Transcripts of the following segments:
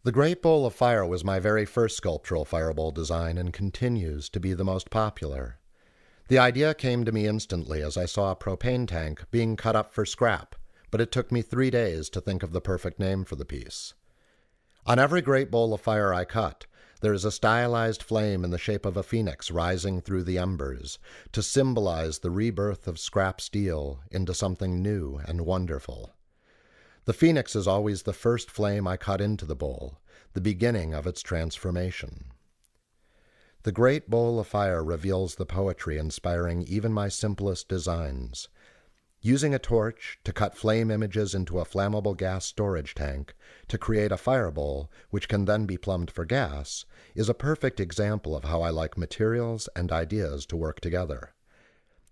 The Great Bowl of Fire was my very first sculptural firebowl design and continues to be the most popular. The idea came to me instantly as I saw a propane tank being cut up for scrap, but it took me 3 days to think of the perfect name for the piece. On every Great Bowl of Fire I cut, there is a stylized flame in the shape of a phoenix rising through the embers to symbolize the rebirth of scrap steel into something new and wonderful. The phoenix is always the first flame I cut into the bowl, the beginning of its transformation. The Great Bowl of Fire reveals the poetry inspiring even my simplest designs. Using a torch to cut flame images into a flammable gas storage tank to create a firebowl, which can then be plumbed for gas, is a perfect example of how I like materials and ideas to work together.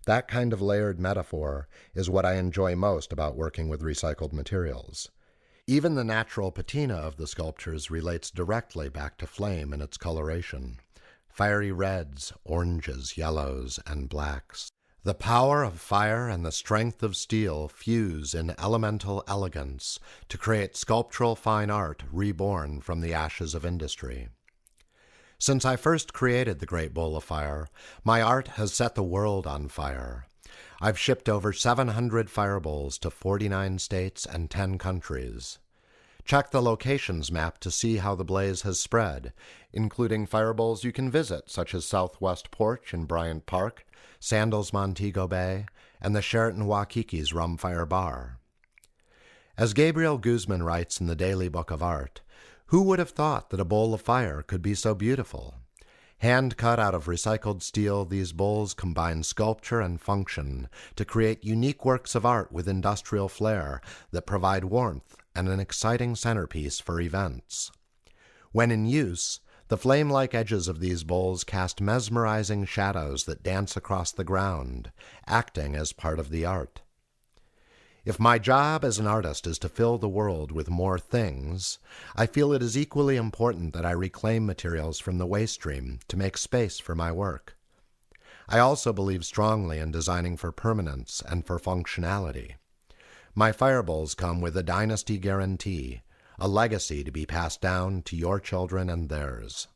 That kind of layered metaphor is what I enjoy most about working with recycled materials. Even the natural patina of the sculptures relates directly back to flame in its coloration. Fiery reds, oranges, yellows, and blacks. The power of fire and the strength of steel fuse in elemental elegance to create sculptural fine art reborn from the ashes of industry. Since I first created the Great Bowl of Fire, my art has set the world on fire. I've shipped over 700 firebowls to 49 states and 10 countries. Check the locations map to see how the blaze has spread, including firebowls you can visit, such as Southwest Porch in Bryant Park, Sandals Montego Bay, and the Sheraton Waikiki's Rumfire Bar. As Gabriel Guzman writes in the Daily Book of Art, who would have thought that a bowl of fire could be so beautiful? Hand cut out of recycled steel, these bowls combine sculpture and function to create unique works of art with industrial flair that provide warmth and an exciting centerpiece for events. When in use, the flame-like edges of these bowls cast mesmerizing shadows that dance across the ground, acting as part of the art. If my job as an artist is to fill the world with more things, I feel it is equally important that I reclaim materials from the waste stream to make space for my work. I also believe strongly in designing for permanence and for functionality. My firebowls come with a dynasty guarantee, a legacy to be passed down to your children and theirs.